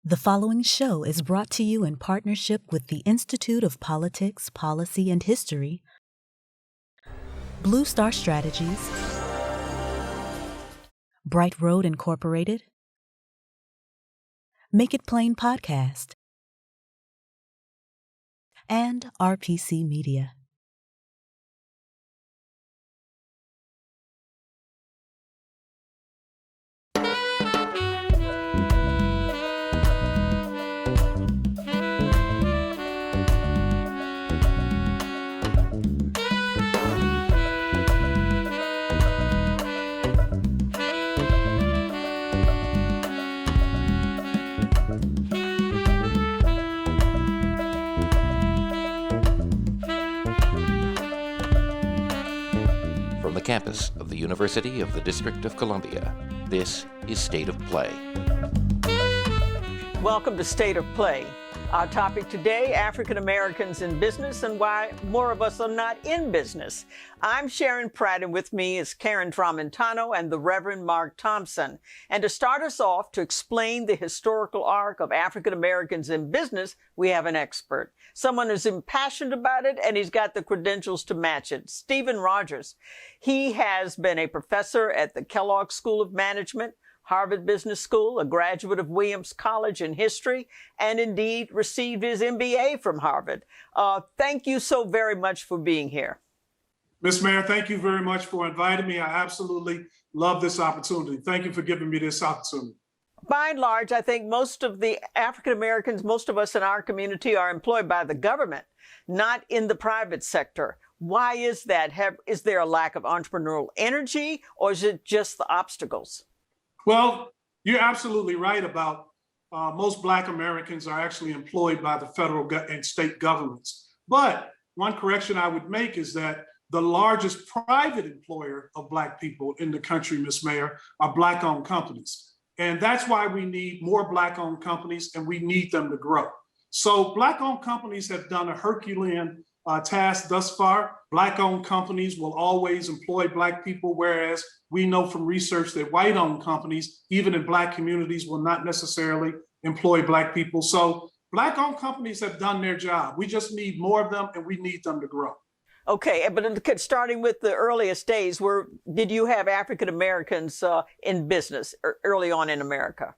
The following show is brought to you in partnership with the Institute of Politics, Policy, and History, Blue Star Strategies, Bright Road Incorporated, Make It Plain Podcast, and RPC Media. From the campus of the University of the District of Columbia, this is State of Play. Welcome to State of Play. Our topic today, African Americans in business and why more of us are not in business. I'm Sharon Pratt, and with me is Karen Tramontano and the Reverend Mark Thompson. And to start us off, to explain the historical arc of African Americans in business, we have an expert. Someone who's impassioned about it, and he's got the credentials to match it. Stephen Rogers. He has been a professor at the Kellogg School of Management, Harvard Business School, a graduate of Williams College in history, and indeed received his MBA from Harvard. Thank you so very much for being here. Ms. Mayor, thank you very much for inviting me. I absolutely love this opportunity. Thank you for giving me this opportunity. By and large, I think most of the African Americans, most of us in our community, are employed by the government, not in the private sector. Why is that? Is there a lack of entrepreneurial energy, or is it just the obstacles? Well, you're absolutely right about most Black Americans are actually employed by the federal and state governments. But one correction I would make is that the largest private employer of Black people in the country, Ms. Mayor, are Black-owned companies. And that's why we need more Black-owned companies, and we need them to grow. So Black-owned companies have done a Herculean task thus far. Black-owned companies will always employ Black people, whereas we know from research that white-owned companies, even in Black communities, will not necessarily employ Black people. So Black-owned companies have done their job. We just need more of them, and we need them to grow. Okay, but starting with the earliest days, did you have African Americans in business early on in America?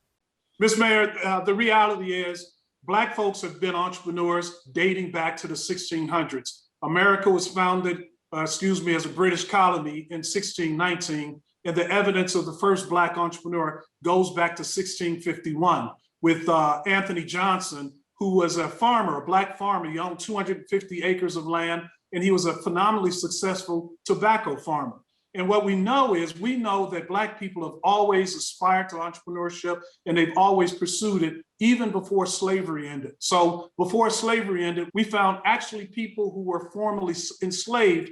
Ms. Mayor, the reality is Black folks have been entrepreneurs dating back to the 1600s. America was founded, as a British colony in 1619, and the evidence of the first Black entrepreneur goes back to 1651 with Anthony Johnson, who was a farmer, a Black farmer. He owned 250 acres of land, and he was a phenomenally successful tobacco farmer. And what we know that Black people have always aspired to entrepreneurship, and they've always pursued it even before slavery ended. So before slavery ended, we found actually people who were formerly enslaved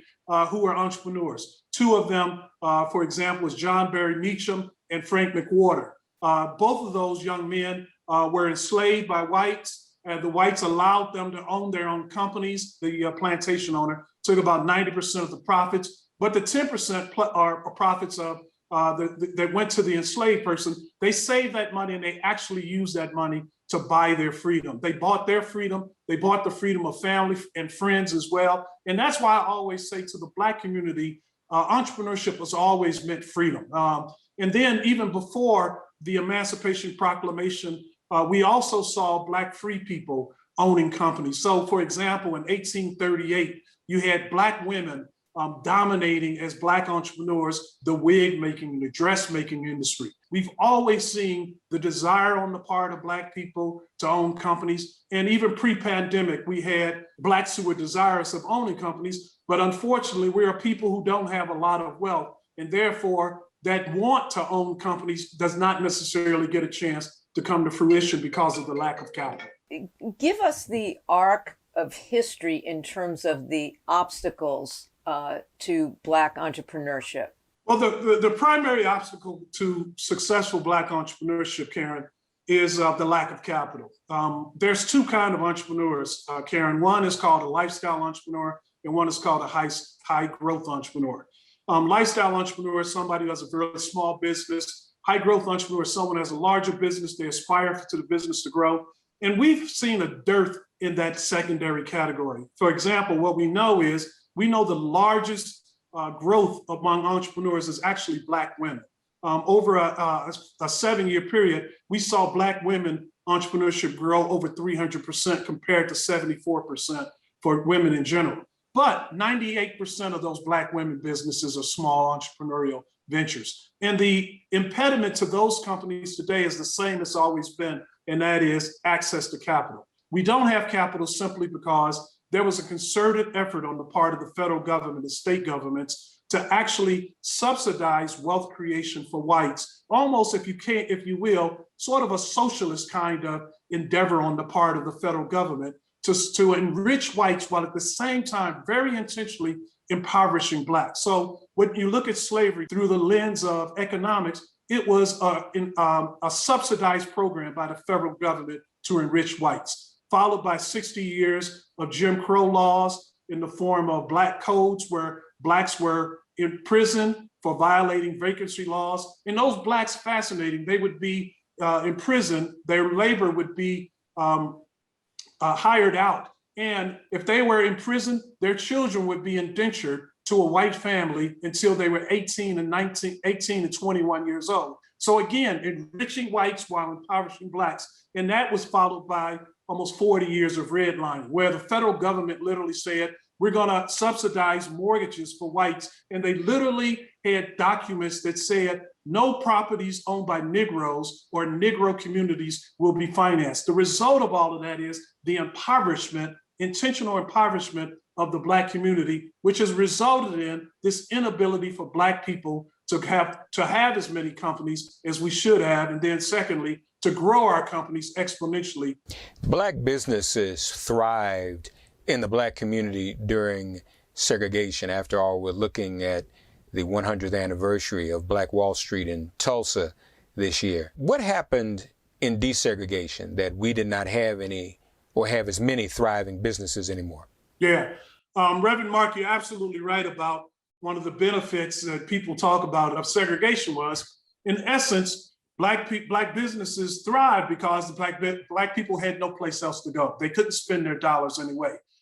who were entrepreneurs. Two of them, for example, was John Barry Meacham and Frank McWhorter. Both of those young men were enslaved by whites, and the whites allowed them to own their own companies. The plantation owner took about 90% of the profits, but the 10% are profits of that went to the enslaved person. They saved that money, and they actually used that money to buy their freedom. They bought their freedom. They bought the freedom of family and friends as well. And that's why I always say to the Black community, entrepreneurship has always meant freedom. And then even before the Emancipation Proclamation, we also saw Black free people owning companies. So for example, in 1838, you had Black women dominating as Black entrepreneurs, the wig making, the dressmaking industry. We've always seen the desire on the part of Black people to own companies. And even pre-pandemic, we had Blacks who were desirous of owning companies, but unfortunately, we are people who don't have a lot of wealth. And therefore, that want to own companies does not necessarily get a chance to come to fruition because of the lack of capital. Give us the arc of history in terms of the obstacles to Black entrepreneurship. Well, the primary obstacle to successful Black entrepreneurship, Karen, is the lack of capital. There's two kinds of entrepreneurs, Karen. One is called a lifestyle entrepreneur, and one is called a high growth entrepreneur. Lifestyle entrepreneur is somebody who has a very small business. high growth entrepreneur is someone who has a larger business, they aspire to the business to grow. And we've seen a dearth in that secondary category. For example, what we know the largest growth among entrepreneurs is actually Black women. Over a 7-year period, we saw Black women entrepreneurship grow over 300% compared to 74% for women in general. But 98% of those Black women businesses are small entrepreneurial ventures. And the impediment to those companies today is the same as always been, and that is access to capital. We don't have capital simply because there was a concerted effort on the part of the federal government and state governments to actually subsidize wealth creation for whites, almost, if you will, sort of a socialist kind of endeavor on the part of the federal government to enrich whites while at the same time very intentionally impoverishing Blacks. So when you look at slavery through the lens of economics, it was a subsidized program by the federal government to enrich whites, followed by 60 years of Jim Crow laws in the form of Black codes where Blacks were in prison for violating vacancy laws. And those Blacks, fascinating, they would be in prison, their labor would be hired out. And if they were in prison, their children would be indentured to a white family until they were 18 and 21 years old. So again, enriching whites while impoverishing Blacks. And that was followed by almost 40 years of redlining, where the federal government literally said, we're gonna subsidize mortgages for whites. And they literally had documents that said no properties owned by Negroes or Negro communities will be financed. The result of all of that is the impoverishment, intentional impoverishment of the Black community, which has resulted in this inability for Black people to have as many companies as we should have. And then secondly, to grow our companies exponentially. Black businesses thrived in the Black community during segregation. After all, we're looking at the 100th anniversary of Black Wall Street in Tulsa this year. What happened in desegregation that we did not have any or have as many thriving businesses anymore? Yeah, Reverend Mark, you're absolutely right about one of the benefits that people talk about of segregation was, in essence, Black businesses thrived because the Black people had no place else to go. They couldn't spend their dollars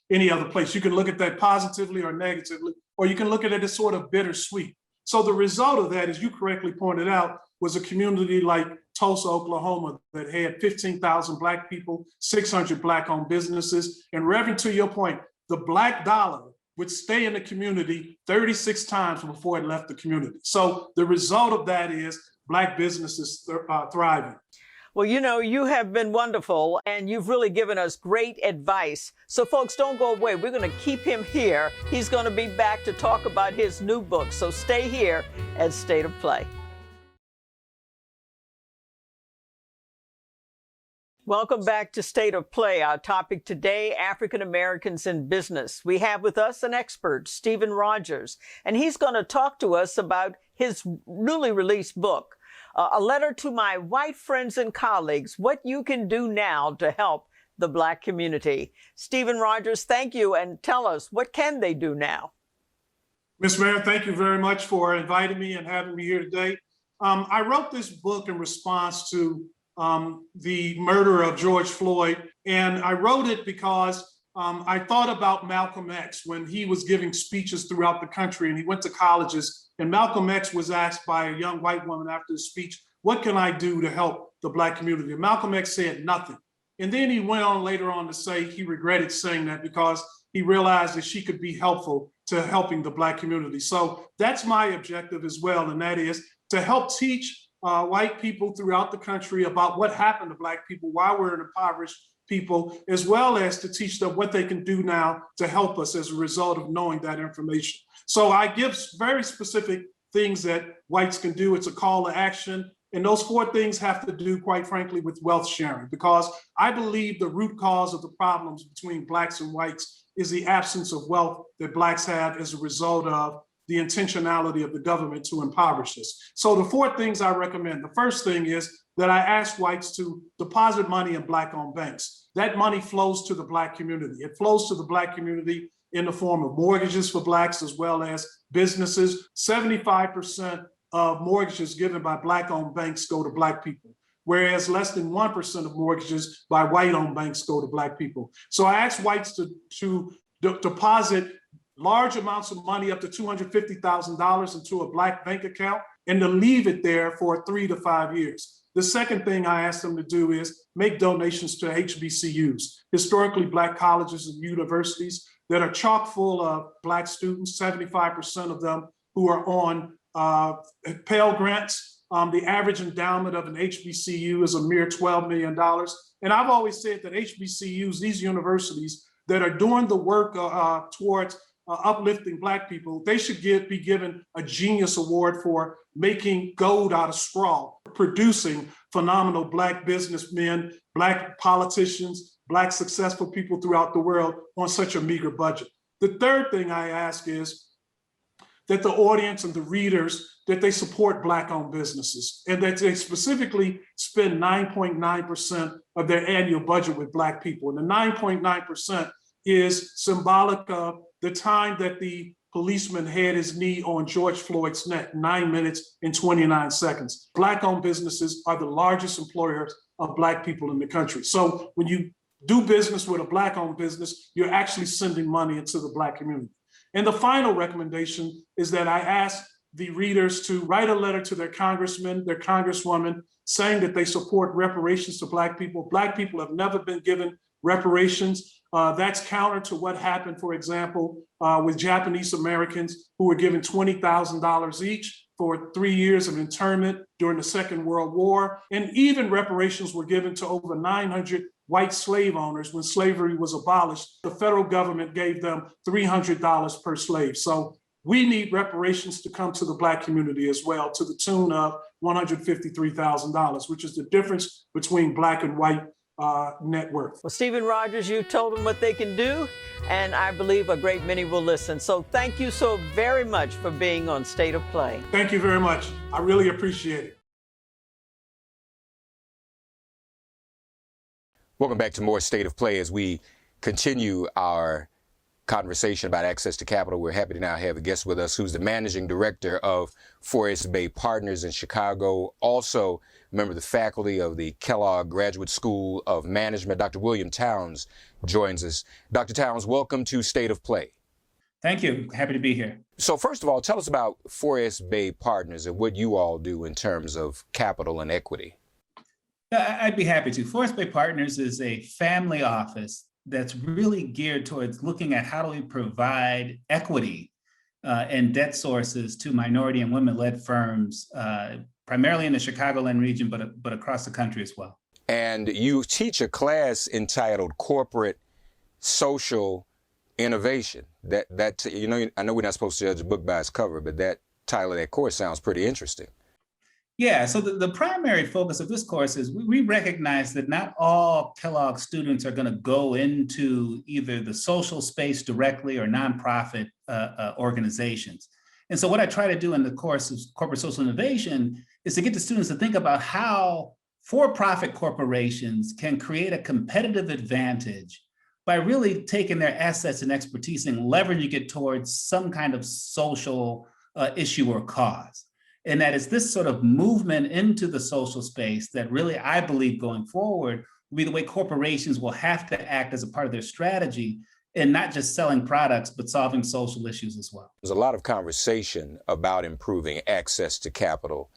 any other place. You can look at that positively or negatively, or you can look at it as sort of bittersweet. So the result of that, as you correctly pointed out, was a community like Tulsa, Oklahoma, that had 15,000 Black people, 600 Black-owned businesses. And Reverend, to your point, the Black dollar would stay in the community 36 times before it left the community. So the result of that is Black businesses thriving. Well, you know, you have been wonderful and you've really given us great advice. So folks, don't go away. We're going to keep him here. He's going to be back to talk about his new book. So stay here at State of Play. Welcome back to State of Play. Our topic today, African Americans in business. We have with us an expert, Stephen Rogers, and he's going to talk to us about his newly released book, A Letter to My White Friends and Colleagues, What You Can Do Now to Help the Black Community. Stephen Rogers, thank you, and tell us, what can they do now? Ms. Mayor, thank you very much for inviting me and having me here today. I wrote this book in response to the murder of George Floyd, and I wrote it because I thought about Malcolm X when he was giving speeches throughout the country, and he went to colleges, and Malcolm X was asked by a young white woman after his speech, what can I do to help the Black community? And Malcolm X said nothing. And then he went on later on to say he regretted saying that because he realized that she could be helpful to helping the Black community. So that's my objective as well, and that is to help teach white people throughout the country about what happened to Black people, why we're an impoverished people, as well as to teach them what they can do now to help us as a result of knowing that information. So I give very specific things that whites can do. It's a call to action. And those 4 things have to do, quite frankly, with wealth sharing, because I believe the root cause of the problems between Blacks and whites is the absence of wealth that Blacks have as a result of the intentionality of the government to impoverish us. So the 4 things I recommend, the first thing is that I ask whites to deposit money in Black-owned banks. That money flows to the Black community. It flows to the Black community in the form of mortgages for Blacks as well as businesses. 75% of mortgages given by Black-owned banks go to Black people, whereas less than 1% of mortgages by white-owned banks go to Black people. So I asked whites to deposit large amounts of money, up to $250,000 into a Black bank account, and to leave it there for 3 to 5 years. The second thing I asked them to do is make donations to HBCUs, historically Black colleges and universities that are chock full of Black students, 75% of them who are on Pell Grants. The average endowment of an HBCU is a mere $12 million. And I've always said that HBCUs, these universities that are doing the work towards uplifting Black people, they should be given a Genius Award for making gold out of straw, producing phenomenal Black businessmen, Black politicians, Black successful people throughout the world on such a meager budget. The third thing I ask is that the audience and the readers, that they support Black-owned businesses, and that they specifically spend 9.9% of their annual budget with Black people. And the 9.9% is symbolic of the time that the policeman had his knee on George Floyd's neck, 9 minutes and 29 seconds. Black-owned businesses are the largest employers of Black people in the country. So when you do business with a Black-owned business, you're actually sending money into the Black community. And the final recommendation is that I ask the readers to write a letter to their congressman, their congresswoman, saying that they support reparations to Black people. Black people have never been given reparations. That's counter to what happened, for example, with Japanese Americans who were given $20,000 each for 3 years of internment during the Second World War. And even reparations were given to over 900 white slave owners when slavery was abolished. The federal government gave them $300 per slave. So we need reparations to come to the Black community as well, to the tune of $153,000, which is the difference between Black and white net worth. Well, Stephen Rogers, you told them what they can do, and I believe a great many will listen. So thank you so very much for being on State of Play. Thank you very much. I really appreciate it. Welcome back to more State of Play as we continue our conversation about access to capital. We're happy to now have a guest with us who's the managing director of Forest Bay Partners in Chicago, also a member of the faculty of the Kellogg Graduate School of Management. Dr. William Towns joins us. Dr. Towns, welcome to State of Play. Thank you. Happy to be here. So first of all, tell us about Forest Bay Partners and what you all do in terms of capital and equity. I'd be happy to. Forest Bay Partners is a family office that's really geared towards looking at how do we provide equity and debt sources to minority and women-led firms, primarily in the Chicagoland region, but across the country as well. And you teach a class entitled Corporate Social Innovation. I know we're not supposed to judge a book by its cover, but that title of that course sounds pretty interesting. Yeah, so the primary focus of this course is we recognize that not all Kellogg students are going to go into either the social space directly or nonprofit organizations. And so what I try to do in the course of Corporate Social Innovation is to get the students to think about how for-profit corporations can create a competitive advantage by really taking their assets and expertise and leveraging it towards some kind of social issue or cause. And that is this sort of movement into the social space that really, I believe, going forward, will be the way corporations will have to act as a part of their strategy and not just selling products, but solving social issues as well. There's a lot of conversation about improving access to capital,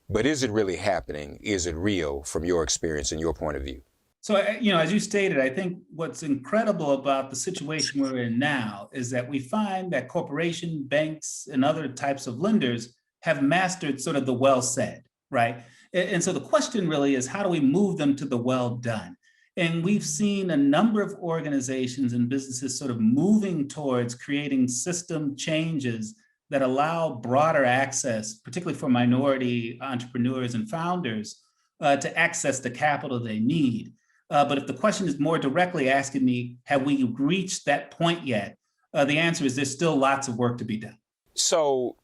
but is it really happening? Is it real from your experience and your point of view? So, as you stated, I think what's incredible about the situation we're in now is that we find that corporation, banks, and other types of lenders have mastered sort of the well said, right? And so the question really is, how do we move them to the well done? And we've seen a number of organizations and businesses sort of moving towards creating system changes that allow broader access, particularly for minority entrepreneurs and founders, to access the capital they need. But if the question is more directly asking me, have we reached that point yet? The answer is there's still lots of work to be done. So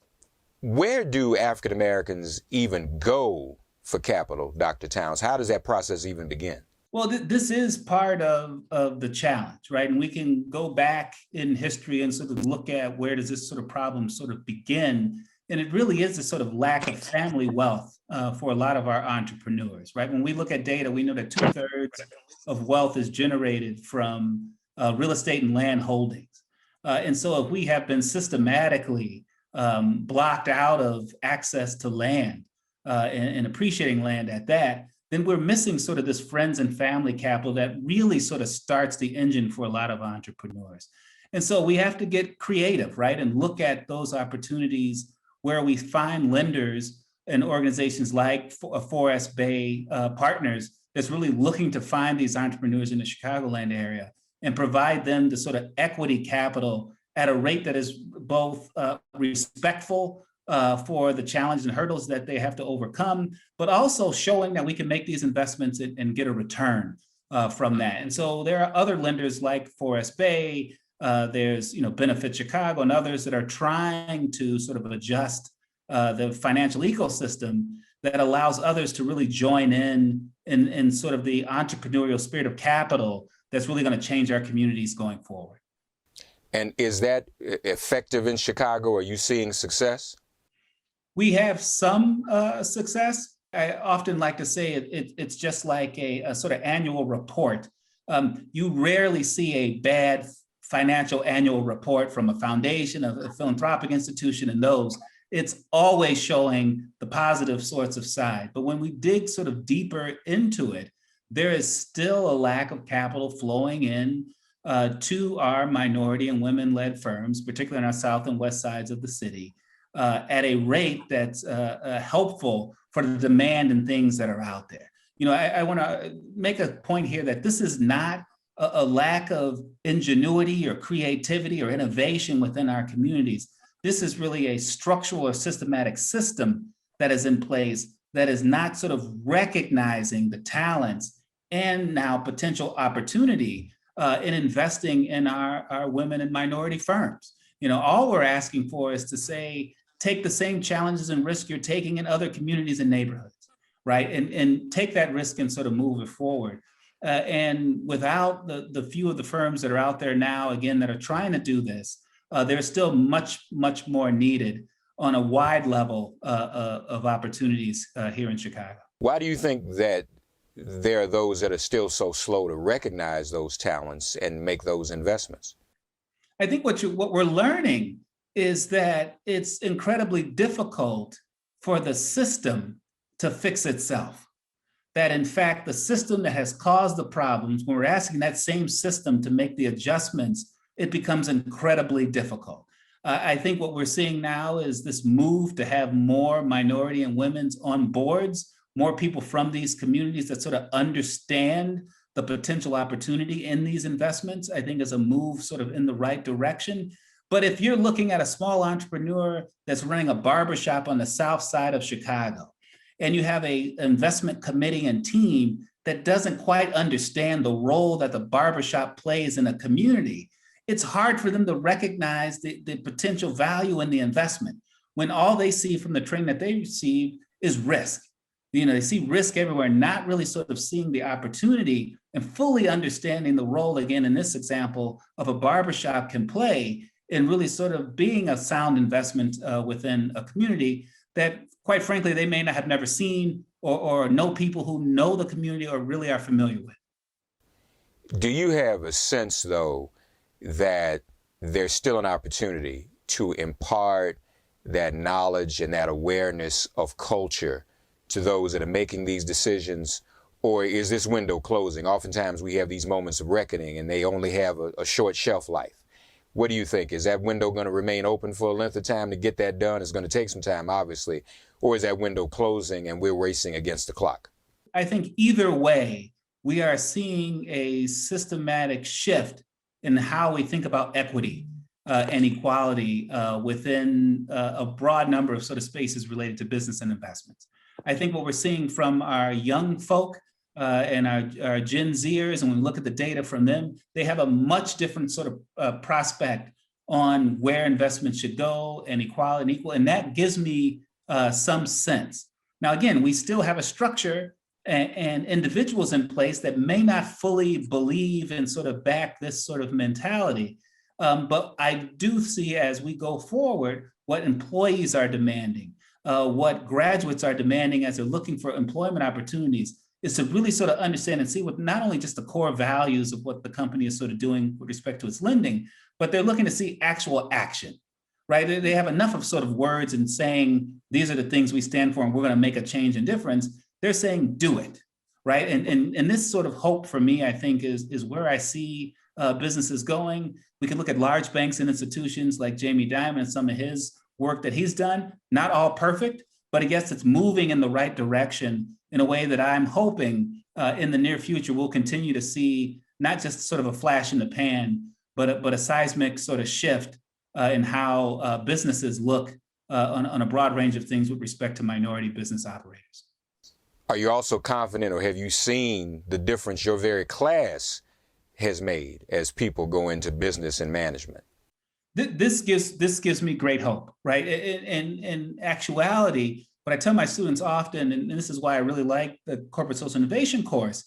where do African Americans even go for capital, Dr. Towns? How does that process even begin? Well, this is part of the challenge, right? And we can go back in history and sort of look at where does this sort of problem sort of begin. And it really is a sort of lack of family wealth for a lot of our entrepreneurs, right? When we look at data, we know that 2/3 of wealth is generated from real estate and land holdings. And so if we have been systematically blocked out of access to land and appreciating land at that, then we're missing sort of this friends and family capital that really sort of starts the engine for a lot of entrepreneurs. And so we have to get creative, right? And look at those opportunities where we find lenders and organizations like Forest Bay Partners that's really looking to find these entrepreneurs in the Chicagoland area and provide them the sort of equity capital at a rate that is both respectful for the challenges and hurdles that they have to overcome, but also showing that we can make these investments and get a return from that. And so there are other lenders like Forest Bay, there's Benefit Chicago and others that are trying to sort of adjust the financial ecosystem that allows others to really join in sort of the entrepreneurial spirit of capital that's really going to change our communities going forward. And is that effective in Chicago? Are you seeing success? We have some success. I often like to say it's just like a sort of annual report. You rarely see a bad financial annual report from a foundation, a philanthropic institution, and those. It's always showing the positive sorts of side. But when we dig sort of deeper into it, there is still a lack of capital flowing in to our minority and women-led firms, particularly on our south and west sides of the city, at a rate that's helpful for the demand and things that are out there. I want to make a point here that this is not a lack of ingenuity or creativity or innovation within our communities. This is really a structural or systematic system that is in place that is not sort of recognizing the talents and now potential opportunity in investing in our women and minority firms. All we're asking for is to say, take the same challenges and risk you're taking in other communities and neighborhoods, right? And take that risk and sort of move it forward. And without the few of the firms that are out there now, again, that are trying to do this, there's still much, much more needed on a wide level of opportunities here in Chicago. Why do you think that there are those that are still so slow to recognize those talents and make those investments? I think what we're learning is that it's incredibly difficult for the system to fix itself. That in fact, the system that has caused the problems, when we're asking that same system to make the adjustments, it becomes incredibly difficult. I think what we're seeing now is this move to have more minority and women's on boards, more people from these communities that sort of understand the potential opportunity in these investments, I think is a move sort of in the right direction. But if you're looking at a small entrepreneur that's running a barbershop on the south side of Chicago, and you have an investment committee and team that doesn't quite understand the role that the barbershop plays in a community, it's hard for them to recognize the potential value in the investment when all they see from the training that they receive is risk. They see risk everywhere, not really sort of seeing the opportunity and fully understanding the role, again, in this example, of a barbershop can play in really sort of being a sound investment within a community that, quite frankly, they may not have never seen or know people who know the community or really are familiar with. Do you have a sense, though, that there's still an opportunity to impart that knowledge and that awareness of culture to those that are making these decisions? Or is this window closing? Oftentimes we have these moments of reckoning and they only have a short shelf life. What do you think? Is that window going to remain open for a length of time to get that done? It's going to take some time, obviously. Or is that window closing and we're racing against the clock? I think either way, we are seeing a systematic shift in how we think about equity and equality within a broad number of sort of spaces related to business and investments. I think what we're seeing from our young folk and our Gen Zers, and when we look at the data from them, they have a much different sort of prospect on where investments should go and equality and equal, and that gives me some sense. Now, again, we still have a structure and individuals in place that may not fully believe and sort of back this sort of mentality. But I do see as we go forward, what employees are demanding, what graduates are demanding as they're looking for employment opportunities, is to really sort of understand and see what not only just the core values of what the company is sort of doing with respect to its lending, but they're looking to see actual action, right? They have enough of sort of words and saying, these are the things we stand for and we're going to make a change and difference. They're saying, do it, right? And this sort of hope for me, I think, is where I see businesses going. We can look at large banks and institutions like Jamie Dimon and some of his work that he's done, not all perfect, but I guess it's moving in the right direction in a way that I'm hoping in the near future we'll continue to see not just sort of a flash in the pan, but a seismic sort of shift in how businesses look on a broad range of things with respect to minority business operators. Are you also confident, or have you seen the difference your very class has made as people go into business and management? This gives me great hope, right? In actuality, what I tell my students often, and this is why I really like the corporate social innovation course,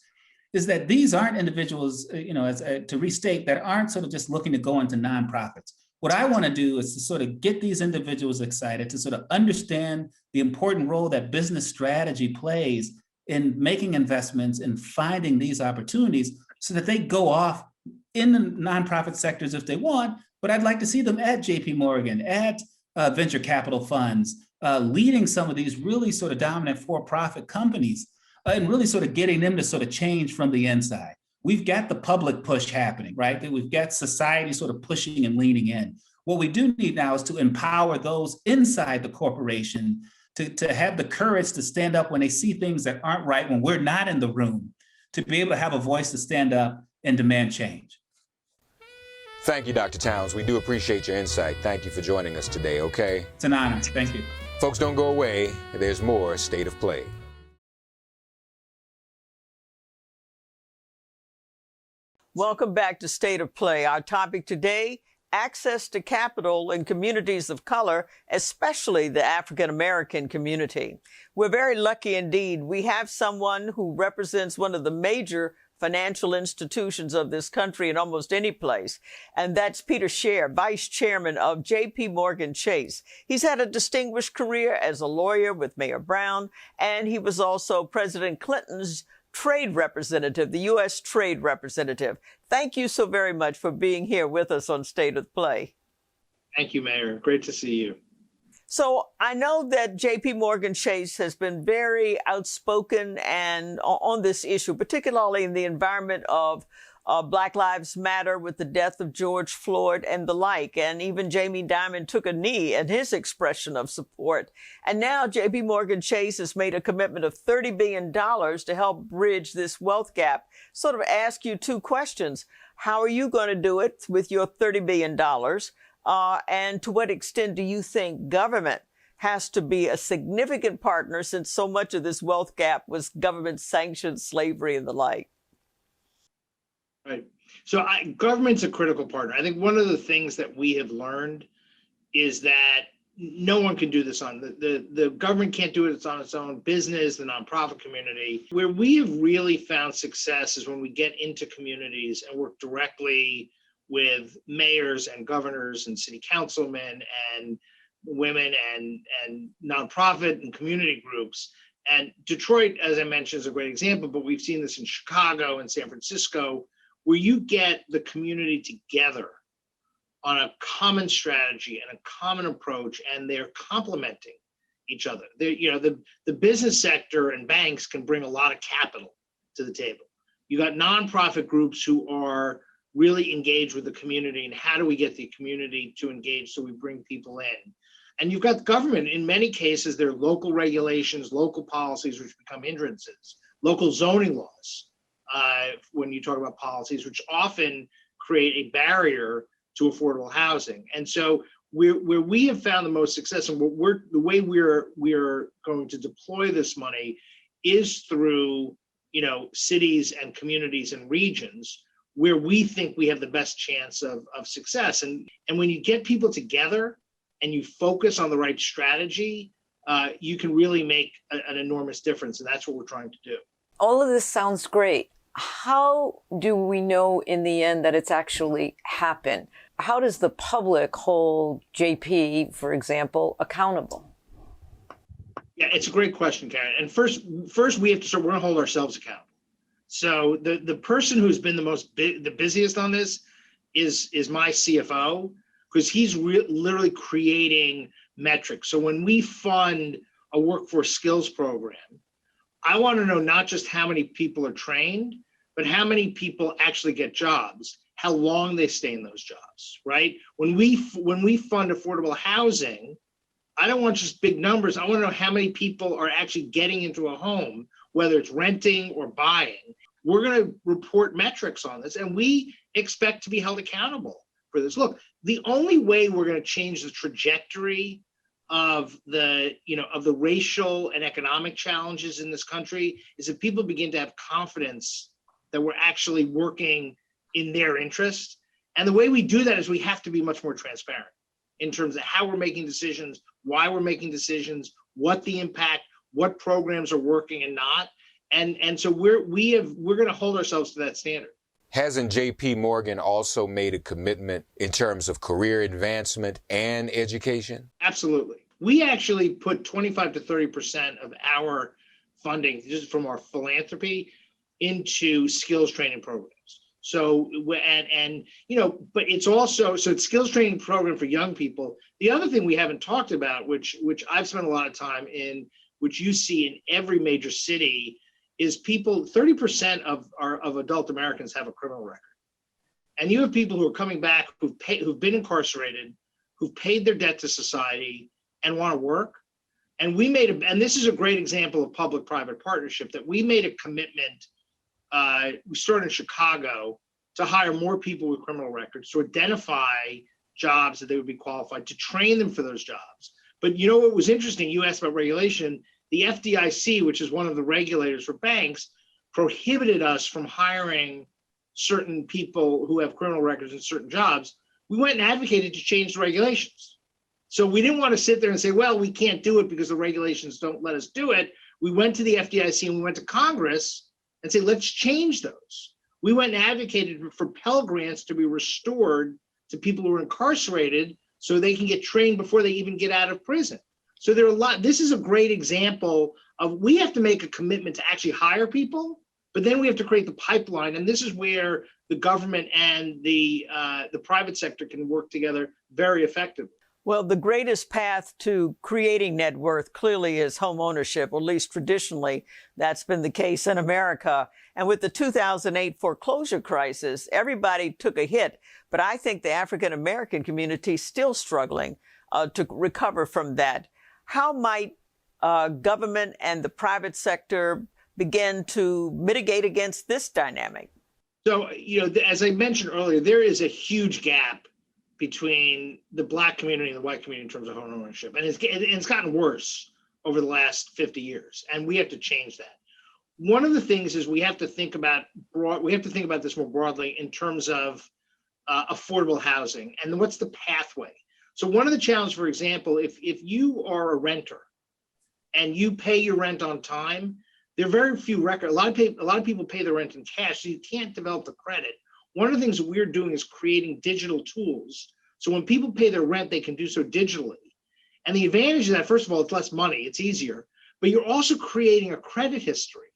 is that these aren't individuals, to restate, that aren't sort of just looking to go into nonprofits. What I want to do is to sort of get these individuals excited to sort of understand the important role that business strategy plays in making investments and finding these opportunities so that they go off in the nonprofit sectors if they want. But I'd like to see them at JP Morgan, at venture capital funds, leading some of these really sort of dominant for-profit companies and really sort of getting them to sort of change from the inside. We've got the public push happening, right? We've got society sort of pushing and leaning in. What we do need now is to empower those inside the corporation to have the courage to stand up when they see things that aren't right, when we're not in the room, to be able to have a voice to stand up and demand change. Thank you, Dr. Towns. We do appreciate your insight. Thank you for joining us today, okay? It's an honor. Thank you. Folks, don't go away. There's more State of Play. Welcome back to State of Play. Our topic today, access to capital in communities of color, especially the African American community. We're very lucky indeed. We have someone who represents one of the major financial institutions of this country in almost any place. And that's Peter Scher, Vice Chairman of JP Morgan Chase. He's had a distinguished career as a lawyer with Mayor Brown, and he was also President Clinton's trade representative, the U.S. trade representative. Thank you so very much for being here with us on State of Play. Thank you, Mayor. Great to see you. So I know that JP Morgan Chase has been very outspoken and on this issue, particularly in the environment of Black Lives Matter with the death of George Floyd and the like. And even Jamie Dimon took a knee in his expression of support. And now JP Morgan Chase has made a commitment of $30 billion to help bridge this wealth gap. Sort of ask you two questions. How are you going to do it with your $30 billion? And to what extent do you think government has to be a significant partner, since so much of this wealth gap was government-sanctioned slavery and the like? Right. So government's a critical partner. I think one of the things that we have learned is that no one can do this on the government can't do it on its own. Business, the nonprofit community. Where we have really found success is when we get into communities and work directly with mayors and governors and city councilmen and women and nonprofit and community groups. And Detroit, as I mentioned, is a great example, but we've seen this in Chicago and San Francisco, where you get the community together on a common strategy and a common approach, and they're complementing each other. The business sector and banks can bring a lot of capital to the table. You got nonprofit groups who are really engaged with the community, and how do we get the community to engage so we bring people in? And you've got government. In many cases, there are local regulations, local policies which become hindrances, local zoning laws, when you talk about policies, which often create a barrier to affordable housing. And so where we have found the most success, and the way we're going to deploy this money is through cities and communities and regions where we think we have the best chance of success. And when you get people together and you focus on the right strategy, you can really make an enormous difference. And that's what we're trying to do. All of this sounds great. How do we know in the end that it's actually happened? how does the public hold JP, for example, accountable? Yeah, it's a great question, Karen. And first we have to start, we're going to hold ourselves accountable. So the person who's been the busiest on this is my CFO, because he's literally creating metrics. So when we fund a workforce skills program, I want to know not just how many people are trained, but how many people actually get jobs, how long they stay in those jobs, right? When we fund affordable housing, I don't want just big numbers. I want to know how many people are actually getting into a home, whether it's renting or buying. We're going to report metrics on this, and we expect to be held accountable for this. Look, the only way we're going to change the trajectory of the racial and economic challenges in this country is if people begin to have confidence that we're actually working in their interest. And the way we do that is we have to be much more transparent in terms of how we're making decisions, why we're making decisions, what the impact, what programs are working and not. And so we're going to hold ourselves to that standard. Hasn't JP Morgan also made a commitment in terms of career advancement and education? Absolutely. We actually put 25 to 30% of our funding, just from our philanthropy, into skills training programs. So, but it's also, so it's skills training program for young people. The other thing we haven't talked about, which I've spent a lot of time in, which you see in every major city, is 30% of adult Americans have a criminal record. And you have people who are coming back who've been incarcerated, who've paid their debt to society and want to work. And and this is a great example of public-private partnership, that we made a commitment. We started in Chicago to hire more people with criminal records, to identify jobs that they would be qualified, to train them for those jobs. But you know what was interesting? You asked about regulation. The FDIC, which is one of the regulators for banks, prohibited us from hiring certain people who have criminal records in certain jobs. We went and advocated to change the regulations. So we didn't want to sit there and say, well, we can't do it because the regulations don't let us do it. We went to the FDIC and we went to Congress and say, let's change those. We went and advocated for Pell Grants to be restored to people who are incarcerated so they can get trained before they even get out of prison. So there are this is a great example of, we have to make a commitment to actually hire people, but then we have to create the pipeline. And this is where the government and the private sector can work together very effectively. Well, the greatest path to creating net worth clearly is home ownership, or at least traditionally that's been the case in America. And with the 2008 foreclosure crisis, everybody took a hit. But I think the African American community is still struggling to recover from that. How might government and the private sector begin to mitigate against this dynamic? So, as I mentioned earlier, there is a huge gap between the Black community and the white community in terms of home ownership. And it's gotten worse over the last 50 years. And we have to change that. One of the things is we have to think about this more broadly in terms of affordable housing and what's the pathway. So one of the challenges, for example, if you are a renter and you pay your rent on time, there are very few records. A lot of people pay their rent in cash, so you can't develop the credit. One of the things that we're doing is creating digital tools. So when people pay their rent, they can do so digitally. And the advantage of that, first of all, it's less money, it's easier, but you're also creating a credit history.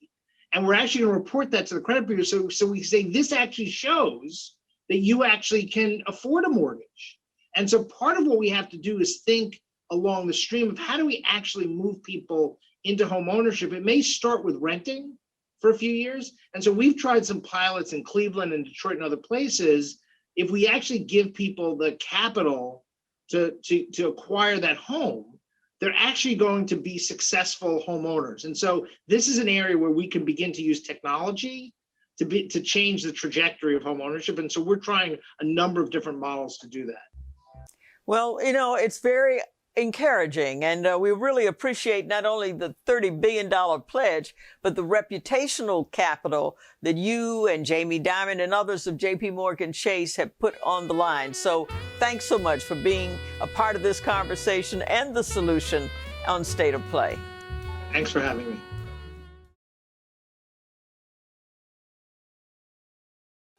And we're actually going to report that to the credit bureau. So we say this actually shows that you actually can afford a mortgage. And so part of what we have to do is think along the stream of how do we actually move people into home ownership. It may start with renting for a few years. And so we've tried some pilots in Cleveland and Detroit and other places. If we actually give people the capital to acquire that home, they're actually going to be successful homeowners. And so this is an area where we can begin to use technology to change the trajectory of home ownership. And so we're trying a number of different models to do that. Well, it's very encouraging, and we really appreciate not only the $30 billion pledge, but the reputational capital that you and Jamie Dimon and others of JP Morgan Chase have put on the line. So thanks so much for being a part of this conversation and the solution on State of Play. Thanks for having me.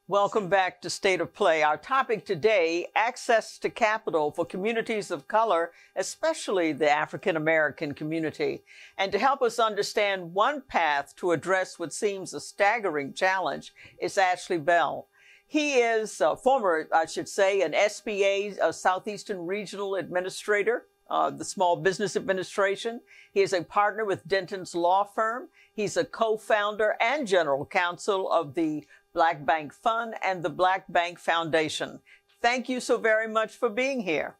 Welcome back to State of Play. Our topic today, access to capital for communities of color, especially the African American community. And to help us understand one path to address what seems a staggering challenge is Ashley Bell. He is a former, I should say, an SBA, a Southeastern Regional Administrator, the Small Business Administration. He is a partner with Denton's law firm. He's a co-founder and general counsel of the Black Bank Fund and the Black Bank Foundation. Thank you so very much for being here.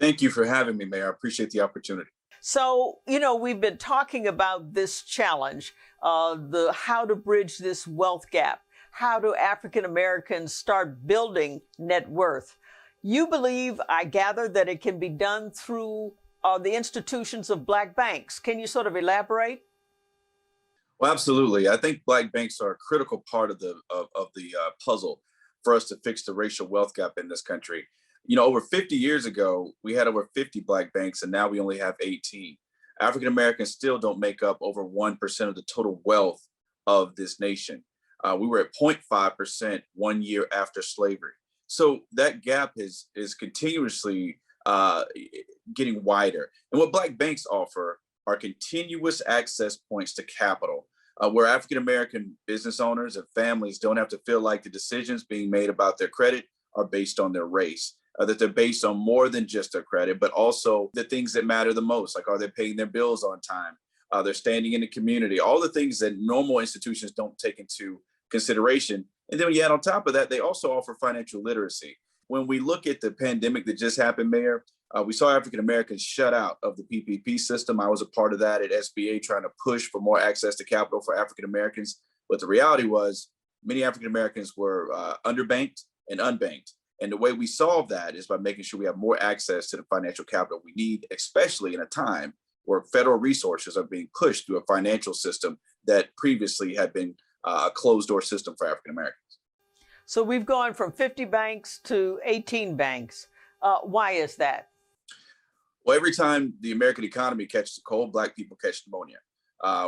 Thank you for having me, Mayor. I appreciate the opportunity. So, we've been talking about this challenge, how to bridge this wealth gap. How do African Americans start building net worth? You believe, I gather, that it can be done through the institutions of Black banks. Can you sort of elaborate? Well, absolutely. I think Black banks are a critical part of the puzzle for us to fix the racial wealth gap in this country. Over 50 years ago, we had over 50 Black banks, and now we only have 18. African Americans still don't make up over 1% of the total wealth of this nation. We were at 0.5% 1 year after slavery. So that gap is continuously getting wider. And what Black banks offer are continuous access points to capital, where African American business owners and families don't have to feel like the decisions being made about their credit are based on their race, that they're based on more than just their credit, but also the things that matter the most, like are they paying their bills on time? They're standing in the community, all the things that normal institutions don't take into consideration. And then when you add on top of that, they also offer financial literacy. When we look at the pandemic that just happened, Mayor, we saw African Americans shut out of the PPP system. I was a part of that at SBA, trying to push for more access to capital for African Americans. But the reality was many African Americans were underbanked and unbanked. And the way we solve that is by making sure we have more access to the financial capital we need, especially in a time where federal resources are being pushed through a financial system that previously had been a closed door system for African Americans. So we've gone from 50 banks to 18 banks. Why is that? Well, every time the American economy catches a cold, Black people catch pneumonia.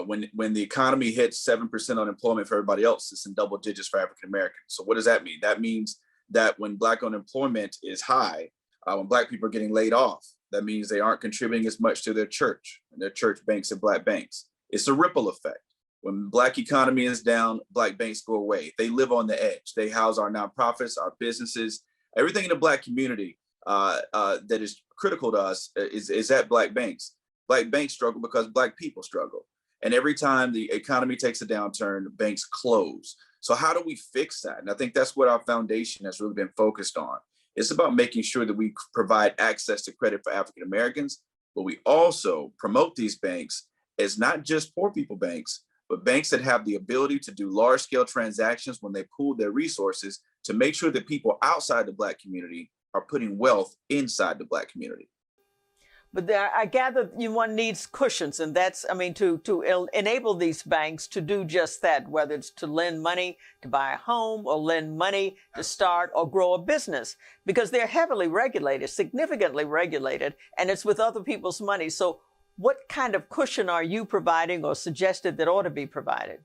When the economy hits 7% unemployment for everybody else, it's in double digits for African Americans. So what does that mean? That means that when Black unemployment is high, when Black people are getting laid off, that means they aren't contributing as much to their church and their church banks and Black banks. It's a ripple effect. When Black economy is down, Black banks go away. They live on the edge. They house our nonprofits, our businesses, everything in the Black community that is critical to us is at Black banks. Black banks struggle because Black people struggle. And every time the economy takes a downturn, banks close. So how do we fix that? And I think that's what our foundation has really been focused on. It's about making sure that we provide access to credit for African Americans, but we also promote these banks as not just poor people banks, but banks that have the ability to do large scale transactions when they pool their resources to make sure that people outside the Black community are putting wealth inside the Black community. But I gather one needs cushions, and that's, to enable these banks to do just that, whether it's to lend money to buy a home or lend money to start or grow a business, because they're heavily regulated, significantly regulated, and it's with other people's money. So what kind of cushion are you providing or suggested that ought to be provided?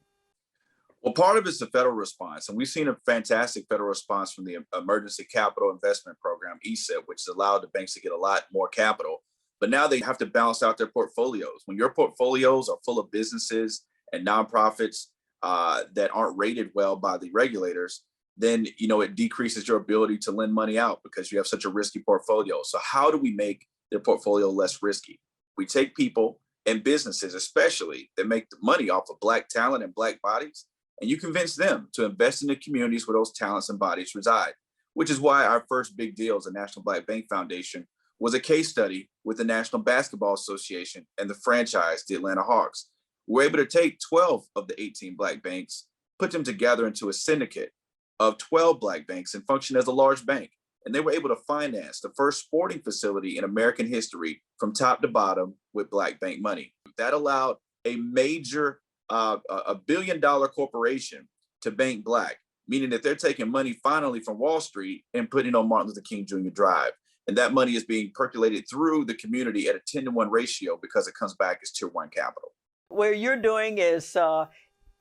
Well, part of it's the federal response, and we've seen a fantastic federal response from the Emergency Capital Investment Program, ECIP, which has allowed the banks to get a lot more capital. But now they have to balance out their portfolios. When your portfolios are full of businesses and nonprofits that aren't rated well by the regulators, then it decreases your ability to lend money out because you have such a risky portfolio. So how do we make their portfolio less risky? We take people and businesses, especially that make the money off of Black talent and Black bodies, and you convince them to invest in the communities where those talents and bodies reside, which is why our first big deal as the National Black Bank Foundation was a case study with the National Basketball Association and the franchise, the Atlanta Hawks. We were able to take 12 of the 18 Black banks, put them together into a syndicate of 12 Black banks and function as a large bank. And they were able to finance the first sporting facility in American history from top to bottom with Black bank money. That allowed a major, $1 billion corporation to bank Black, meaning that they're taking money finally from Wall Street and putting it on Martin Luther King Jr. Drive. And that money is being percolated through the community at a 10-to-1 ratio because it comes back as Tier 1 capital. What you're doing is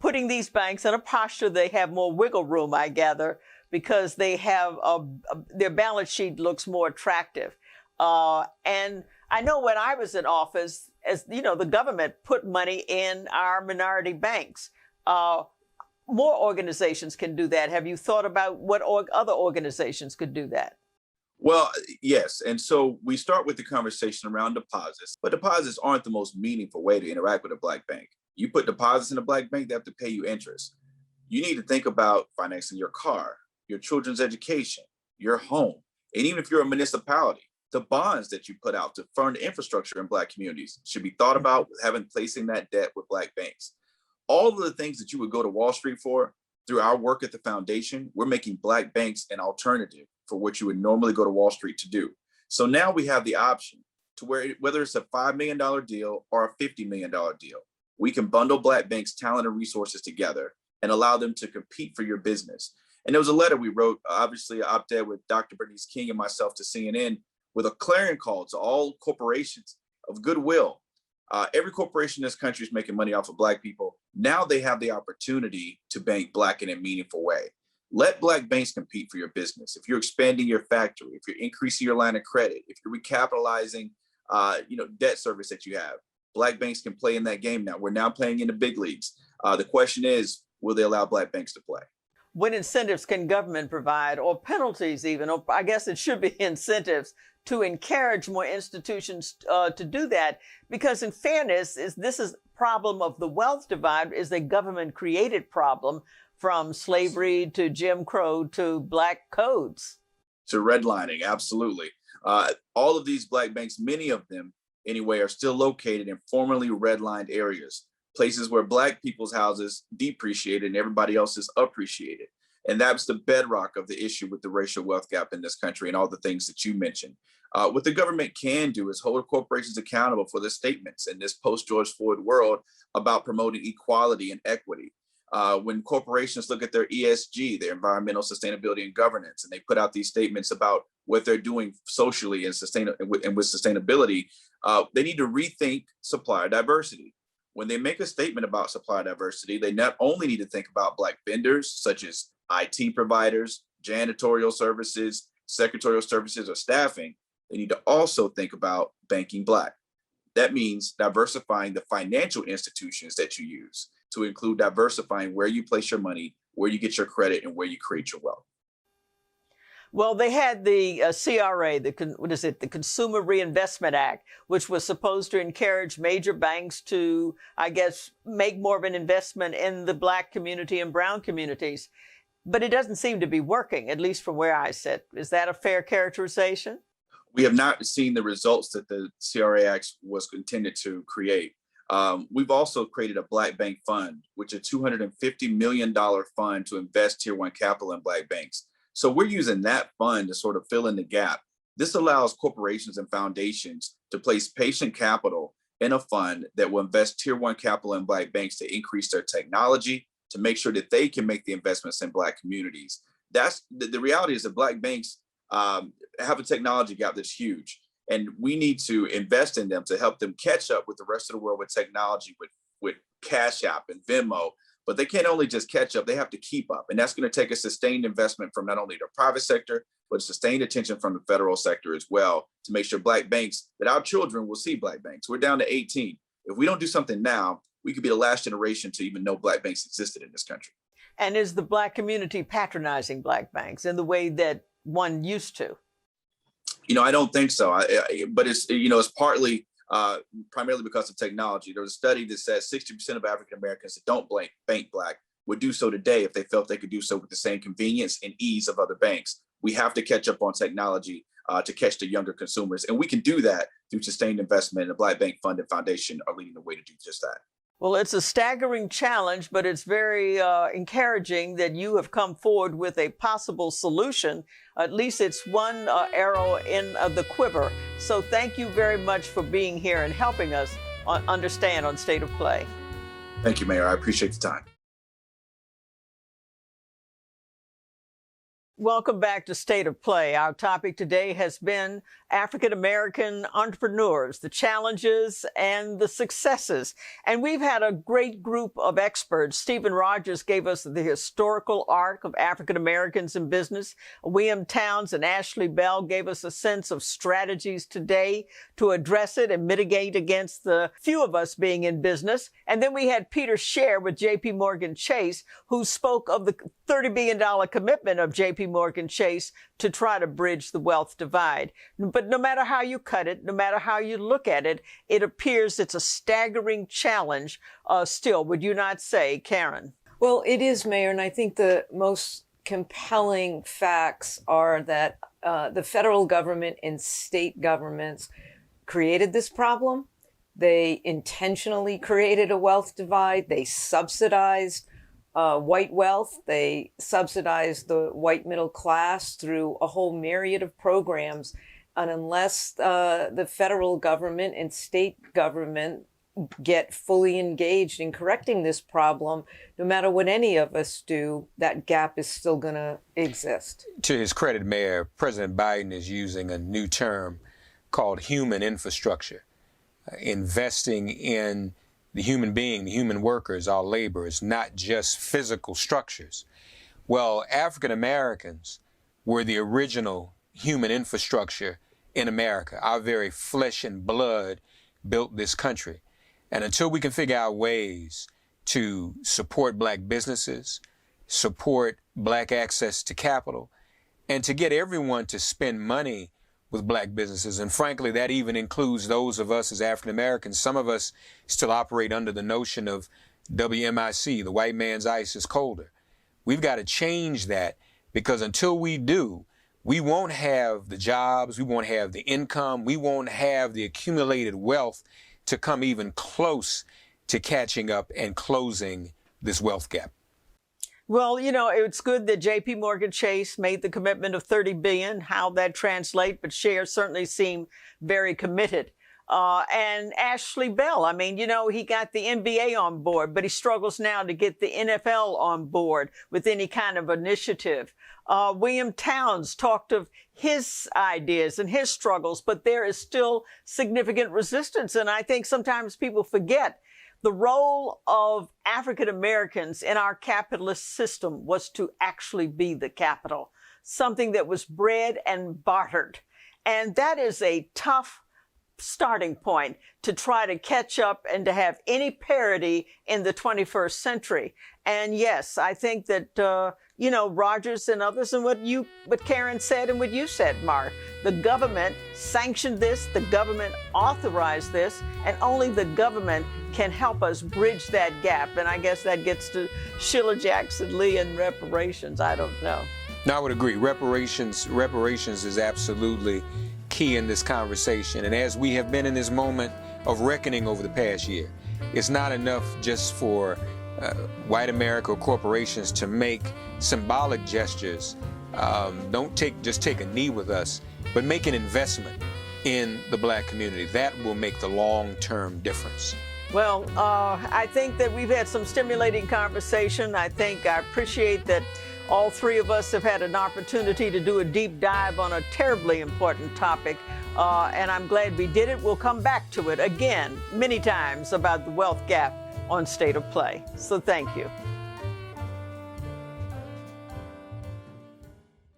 putting these banks in a posture they have more wiggle room, I gather, because they have their balance sheet looks more attractive. And I know when I was in office, as you know, the government put money in our minority banks. More organizations can do that. Have you thought about what other organizations could do that? Well, yes. And so we start with the conversation around deposits, but deposits aren't the most meaningful way to interact with a Black bank. You put deposits in a Black bank, they have to pay you interest. You need to think about financing your car, your children's education, your home. And even if you're a municipality, the bonds that you put out to fund infrastructure in Black communities should be thought about with placing that debt with Black banks. All of the things that you would go to Wall Street for, through our work at the foundation, we're making Black banks an alternative for what you would normally go to Wall Street to do. So now we have the option to where, whether it's a $5 million deal or a $50 million deal, we can bundle Black banks' talent and resources together and allow them to compete for your business. And there was a letter we wrote, obviously an op-ed with Dr. Bernice King and myself to CNN, with a clarion call to all corporations of goodwill. Every corporation in this country is making money off of Black people. Now they have the opportunity to bank Black in a meaningful way. Let Black banks compete for your business. If you're expanding your factory, if you're increasing your line of credit, if you're recapitalizing, debt service that you have, Black banks can play in that game now. We're now playing in the big leagues. The question is, will they allow Black banks to play? What incentives can government provide, or penalties even, or I guess it should be incentives to encourage more institutions to do that? Because in fairness, this is problem of the wealth divide is a government created problem, from slavery to Jim Crow to Black codes. To redlining, absolutely. All of these Black banks, many of them anyway, are still located in formerly redlined areas, places where Black people's houses depreciated and everybody else's appreciated. And that's the bedrock of the issue with the racial wealth gap in this country and all the things that you mentioned. What the government can do is hold corporations accountable for their statements in this post-George Floyd world about promoting equality and equity. When corporations look at their ESG, their environmental sustainability and governance, and they put out these statements about what they're doing socially and with sustainability, they need to rethink supplier diversity. When they make a statement about supplier diversity, they not only need to think about Black vendors, such as IT providers, janitorial services, secretarial services, or staffing. They need to also think about banking Black. That means diversifying the financial institutions that you use, to include diversifying where you place your money, where you get your credit, and where you create your wealth. Well, they had the CRA, the Consumer Reinvestment Act, which was supposed to encourage major banks to, I guess, make more of an investment in the Black community and brown communities. But it doesn't seem to be working, at least from where I sit. Is that a fair characterization? We have not seen the results that the CRA Act was intended to create. We've also created a Black Bank Fund, which is a $250 million fund to invest Tier 1 capital in Black banks. So we're using that fund to sort of fill in the gap. This allows corporations and foundations to place patient capital in a fund that will invest Tier 1 capital in Black banks to increase their technology, to make sure that they can make the investments in Black communities. That's the reality is that Black banks have a technology gap that's huge. And we need to invest in them to help them catch up with the rest of the world with technology, with Cash App and Venmo. But they can't only just catch up, they have to keep up. And that's going to take a sustained investment from not only the private sector, but sustained attention from the federal sector as well, to make sure Black banks, that our children will see Black banks. We're down to 18. If we don't do something now, we could be the last generation to even know Black banks existed in this country. And is the Black community patronizing Black banks in the way that one used to? I don't think so. But it's partly primarily because of technology. There was a study that said 60% of African Americans that don't bank Black would do so today if they felt they could do so with the same convenience and ease of other banks. We have to catch up on technology to catch the younger consumers. And we can do that through sustained investment, and the Black Bank Fund and Foundation are leading the way to do just that. Well, it's a staggering challenge, but it's very encouraging that you have come forward with a possible solution. At least it's one arrow in the quiver. So thank you very much for being here and helping us understand on State of Play. Thank you, Mayor. I appreciate the time. Welcome back to State of Play. Our topic today has been African American entrepreneurs, the challenges and the successes. And we've had a great group of experts. Stephen Rogers gave us the historical arc of African Americans in business. William Towns and Ashley Bell gave us a sense of strategies today to address it and mitigate against the few of us being in business. And then we had Peter Scher with JP Morgan Chase, who spoke of the $30 billion commitment of JP Morgan Chase to try to bridge the wealth divide. But no matter how you cut it, no matter how you look at it, it appears it's a staggering challenge still, would you not say, Karen? Well, it is, Mayor, and I think the most compelling facts are that the federal government and state governments created this problem. They intentionally created a wealth divide. They subsidized white wealth. They subsidize the white middle class through a whole myriad of programs. And unless the federal government and state government get fully engaged in correcting this problem, no matter what any of us do, that gap is still going to exist. To his credit, Mayor, President Biden is using a new term called human infrastructure, investing in the human being, the human workers, our laborers, not just physical structures. Well, African Americans were the original human infrastructure in America. Our very flesh and blood built this country. And until we can figure out ways to support Black businesses, support Black access to capital, and to get everyone to spend money with Black businesses, and frankly, that even includes those of us as African Americans. Some of us still operate under the notion of WMIC, the white man's ice is colder. We've got to change that, because until we do, we won't have the jobs, we won't have the income, we won't have the accumulated wealth to come even close to catching up and closing this wealth gap. Well, you know, it's good that JP Morgan Chase made the commitment of $30 billion, how that translates, but Scher certainly seemed very committed. And Ashley Bell, I mean, you know, he got the NBA on board, but he struggles now to get the NFL on board with any kind of initiative. William Towns talked of his ideas and his struggles, but there is still significant resistance. And I think sometimes people forget the role of African Americans in our capitalist system was to actually be the capital, something that was bred and bartered. And that is a tough starting point to try to catch up and to have any parity in the 21st century. And yes, I think that, you know, Rogers and others, and what Karen said and what you said, Mark, the government sanctioned this, the government authorized this, and only the government can help us bridge that gap. And I guess that gets to Sheila Jackson Lee and reparations. I don't know. No, I would agree. Reparations is absolutely key in this conversation. And as we have been in this moment of reckoning over the past year, it's not enough just for white America or corporations to make symbolic gestures. Don't just take a knee with us, but make an investment in the Black community. That will make the long-term difference. Well, I think that we've had some stimulating conversation. I appreciate that all three of us have had an opportunity to do a deep dive on a terribly important topic, and I'm glad we did it. We'll come back to it again many times about the wealth gap on State of Play. So thank you.